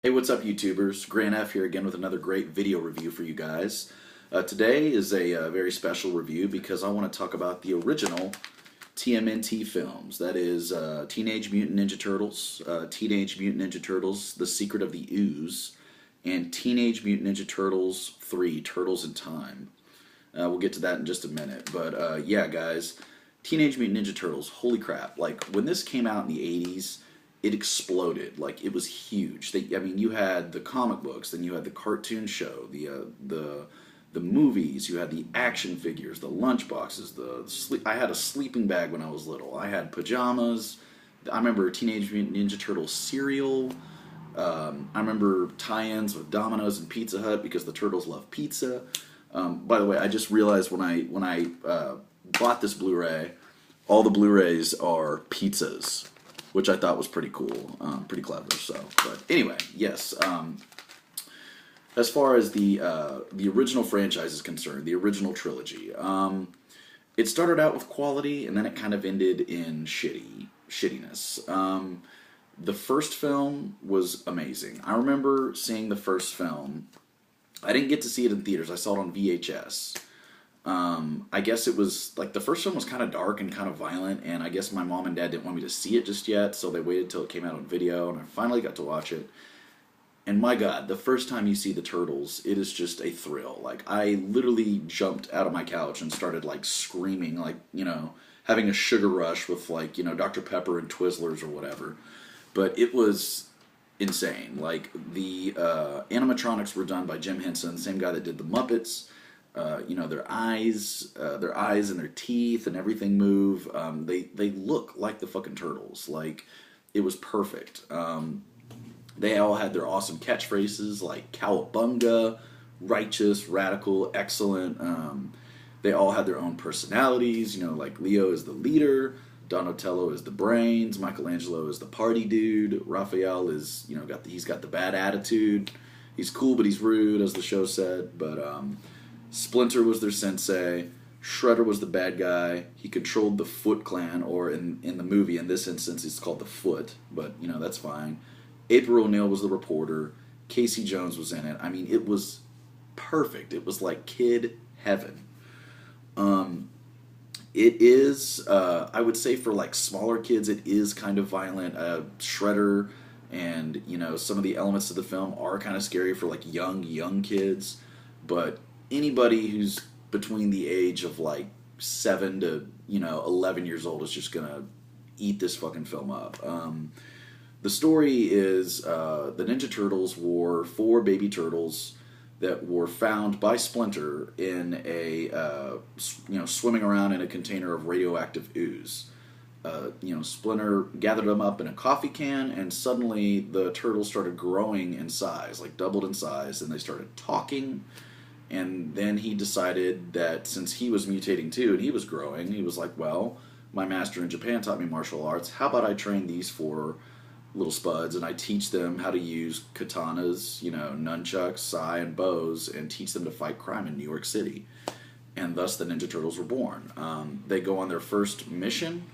Hey, what's up, YouTubers? Grant F here again with another great video review for you guys. Today is a very special review because I want to talk about the original TMNT films. That is Teenage Mutant Ninja Turtles, Teenage Mutant Ninja Turtles: The Secret of the Ooze, and Teenage Mutant Ninja Turtles 3: Turtles in Time. We'll get to that in just a minute. But yeah, guys, Teenage Mutant Ninja Turtles, holy crap. Like, when this came out in the 80s, it exploded. Like, it was huge. I mean, you had the comic books, then you had the cartoon show, the movies, you had the action figures, the lunch boxes, I had a sleeping bag when I was little. I had pajamas. I remember Teenage Mutant Ninja Turtles cereal. I remember tie-ins with Domino's and Pizza Hut because the turtles love pizza. By the way, I just realized when I bought this Blu-ray, all the Blu-rays are pizzas, which I thought was pretty cool, pretty clever. So, but anyway, yes. As far as the original franchise is concerned, the original trilogy, it started out with quality, and then it kind of ended in shittiness. The first film was amazing. I remember seeing the first film. I didn't get to see it in theaters. I saw it on VHS. I guess it was, like, the first film was kind of dark and kind of violent, and I guess my mom and dad didn't want me to see it just yet, so they waited till it came out on video, and I finally got to watch it. And my God, the first time you see the Turtles, it is just a thrill. Like, I literally jumped out of my couch and started, like, screaming, like, having a sugar rush with, like, Dr. Pepper and Twizzlers or whatever. But it was insane. Like, the animatronics were done by Jim Henson, the same guy that did the Muppets. Their eyes and their teeth and everything move. They look like the fucking Turtles. Like, it was perfect. They all had their awesome catchphrases like "Cowabunga," "Righteous," "Radical," "Excellent." They all had their own personalities. Like Leo is the leader, Donatello is the brains, Michelangelo is the party dude, Raphael is he's got the bad attitude. He's cool but he's rude, as the show said. But Splinter was their sensei. Shredder was the bad guy. He controlled the Foot Clan, or in the movie, in this instance, it's called the Foot, but, that's fine. April O'Neil was the reporter. Casey Jones was in it. I mean, it was perfect. It was like kid heaven. It is, I would say for, like, smaller kids, it is kind of violent. Shredder and, some of the elements of the film are kind of scary for, like, young kids. But anybody who's between the age of, like, 7 to 11 years old is just gonna eat this fucking film up. The story is the Ninja Turtles were 4 baby turtles that were found by Splinter in a swimming around in a container of radioactive ooze. Splinter gathered them up in a coffee can, and suddenly the turtles started growing in size, like doubled in size, and they started talking. And then he decided that since he was mutating too and he was growing, he was like, well, my master in Japan taught me martial arts. How about I train these 4 little spuds and I teach them how to use katanas, nunchucks, sai, and bows, and teach them to fight crime in New York City. And thus the Ninja Turtles were born. They go on their first mission.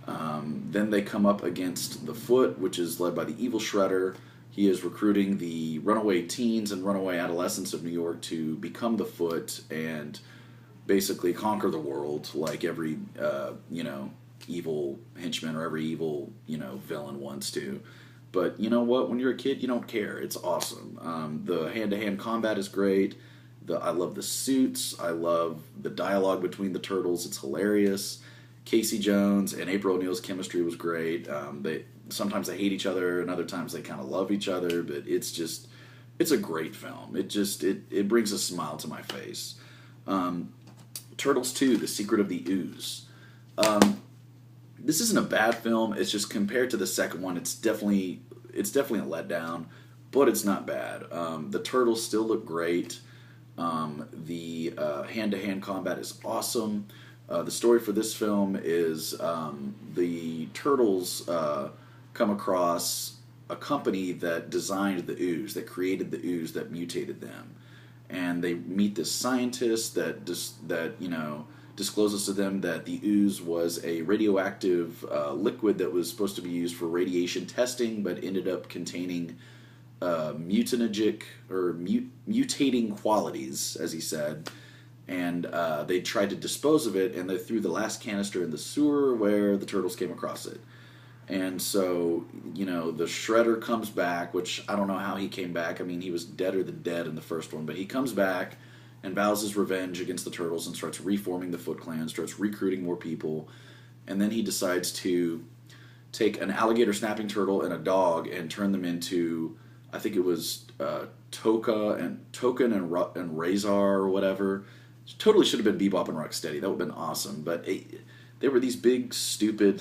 Then they come up against the Foot, which is led by the evil Shredder. He is recruiting the runaway teens and runaway adolescents of New York to become the Foot and basically conquer the world, like every, evil henchman or every evil, villain wants to. But you know what? When you're a kid, you don't care. It's awesome. The hand-to-hand combat is great. I love the suits. I love the dialogue between the turtles. It's hilarious. Casey Jones and April O'Neil's chemistry was great. Sometimes they hate each other, and other times they kind of love each other. But it's a great film. It brings a smile to my face. Turtles 2: The Secret of the Ooze. This isn't a bad film. It's just, compared to the second one, it's definitely a letdown, but it's not bad. The turtles still look great. The hand-to-hand combat is awesome. The story for this film is the turtles come across a company that designed the ooze, that created the ooze, that mutated them, and they meet this scientist that discloses to them that the ooze was a radioactive liquid that was supposed to be used for radiation testing, but ended up containing mutanagic or mutating qualities, as he said, and they tried to dispose of it, and they threw the last canister in the sewer where the turtles came across it. And so, the Shredder comes back, which I don't know how he came back. I mean, he was deader than dead in the first one, but he comes back and vows his revenge against the turtles and starts reforming the Foot Clan, starts recruiting more people, and then he decides to take an alligator snapping turtle and a dog and turn them into, I think it was Token and Razor or whatever. Totally should have been Bebop and Rocksteady. That would have been awesome. But they were these big, stupid,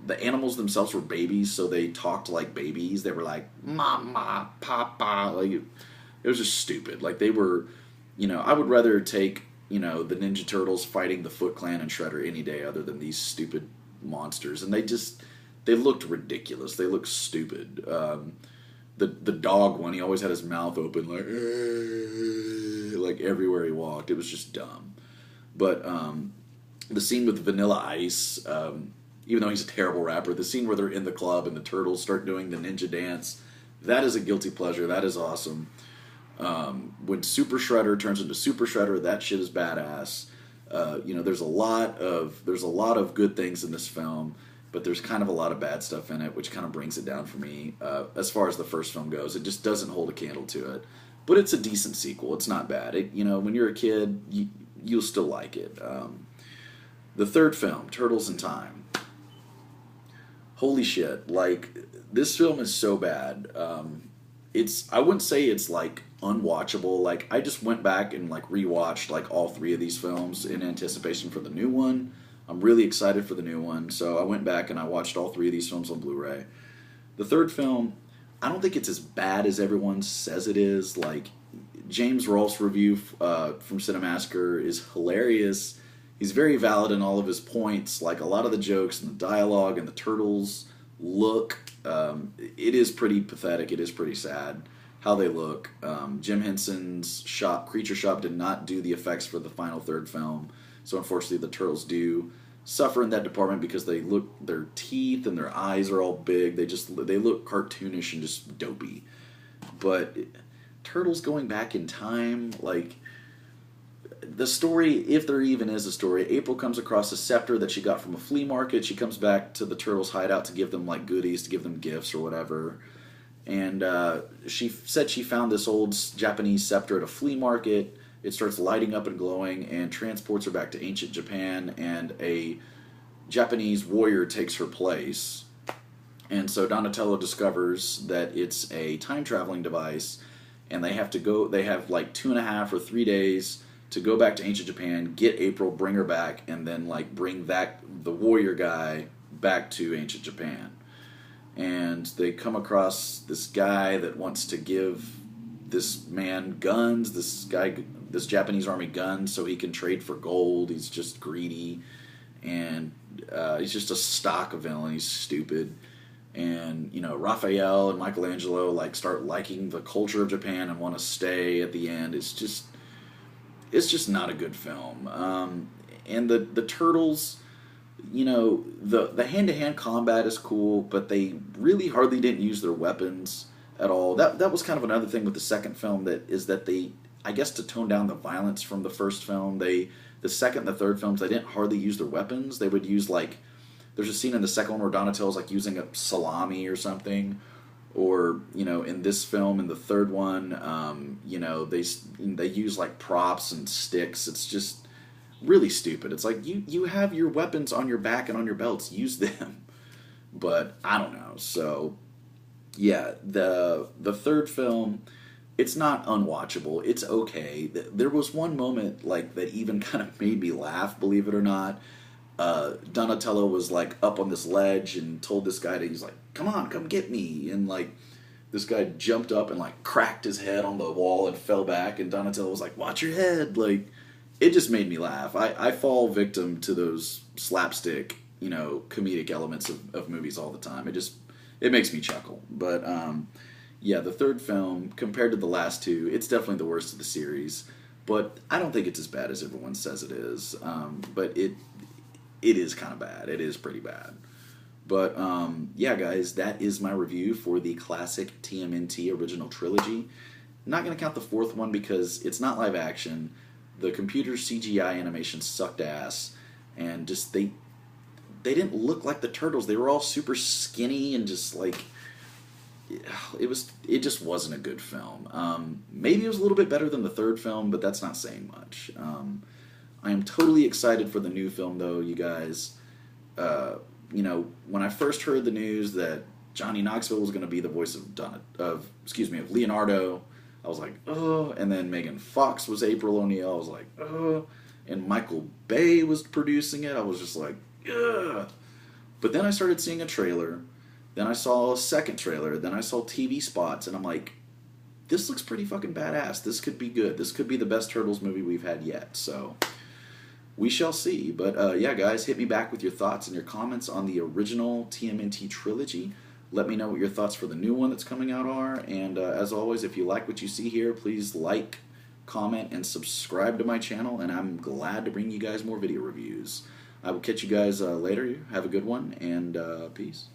the animals themselves were babies, so they talked like babies. They were like, Mama, Papa. It was just stupid. They were, I would rather take, the Ninja Turtles fighting the Foot Clan and Shredder any day other than these stupid monsters. And they looked ridiculous. They looked stupid. The dog one, he always had his mouth open, like everywhere he walked. It was just dumb. But the scene with Vanilla Ice, even though he's a terrible rapper, the scene where they're in the club and the turtles start doing the ninja dance, that is a guilty pleasure. That is awesome. When Super Shredder turns into Super Shredder, that shit is badass. There's a lot of good things in this film, but there's kind of a lot of bad stuff in it, which kind of brings it down for me. As far as the first film goes, it just doesn't hold a candle to it. But it's a decent sequel. It's not bad. When you're a kid, you'll still like it. The third film, Turtles in Time. Holy shit! This film is so bad. I wouldn't say it's unwatchable. I just went back and rewatched all three of these films in anticipation for the new one. I'm really excited for the new one, so I went back and I watched all three of these films on Blu-ray. The third film, I don't think it's as bad as everyone says it is. James Rolfe's review from Cinemassacre is hilarious. He's very valid in all of his points. A lot of the jokes and the dialogue and the turtles look, it is pretty pathetic. It is pretty sad how they look. Jim Henson's Creature Shop did not do the effects for the final third film, so unfortunately the turtles do suffer in that department because their teeth and their eyes are all big. They look cartoonish and just dopey. But turtles going back in time, the story, if there even is a story, April comes across a scepter that she got from a flea market. She comes back to the turtles' hideout to give them goodies, to give them gifts or whatever. And she said she found this old Japanese scepter at a flea market. It starts lighting up and glowing and transports her back to ancient Japan, and a Japanese warrior takes her place. And so Donatello discovers that it's a time-traveling device, and they have 2.5 or 3 days to go back to ancient Japan, get April, bring her back, and then bring the warrior guy back to ancient Japan. And they come across this guy that wants to give this man guns, this Japanese army guns, so he can trade for gold. He's just greedy, and he's just a stock villain. He's stupid. And Raphael and Michelangelo start liking the culture of Japan and want to stay at the end. It's just not a good film. And the turtles, the hand-to-hand combat is cool, but they really hardly didn't use their weapons at all. That was kind of another thing with the second film, that they, I guess, to tone down the violence from the first film, the second and the third films, they didn't hardly use their weapons. They would use there's a scene in the second one where Donatello's using a salami or something, or in this film, in the third one, they use props and sticks. It's just really stupid. It's you have your weapons on your back and on your belts, use them. But I don't know. So yeah, the third film, it's not unwatchable. It's okay. There was one moment that even kind of made me laugh, believe it or not. Donatello was up on this ledge and told this guy he's come on, come get me. And this guy jumped up and cracked his head on the wall and fell back. And Donatello was watch your head. It just made me laugh. I fall victim to those slapstick, comedic elements of movies all the time. It makes me chuckle. But yeah, the third film, compared to the last two, it's definitely the worst of the series. But I don't think it's as bad as everyone says it is. But it is kind of bad. It is pretty bad. But yeah, guys, that is my review for the classic TMNT original trilogy. Not going to count the fourth one because it's not live action. The computer CGI animation sucked ass, and just they didn't look like the turtles. They were all super skinny and just like it just wasn't a good film. Maybe it was a little bit better than the third film, but that's not saying much. I am totally excited for the new film, though, you guys. When I first heard the news that Johnny Knoxville was going to be the voice of Leonardo, I was like, oh. And then Megan Fox was April O'Neil. I was like, oh. And Michael Bay was producing it. I was just like, ugh. But then I started seeing a trailer. Then I saw a second trailer. Then I saw TV spots, and I'm like, this looks pretty fucking badass. This could be good. This could be the best Turtles movie we've had yet. So we shall see. But yeah, guys, hit me back with your thoughts and your comments on the original TMNT trilogy. Let me know what your thoughts for the new one that's coming out are. And as always, if you like what you see here, please like, comment, and subscribe to my channel. And I'm glad to bring you guys more video reviews. I will catch you guys later. Have a good one, and peace.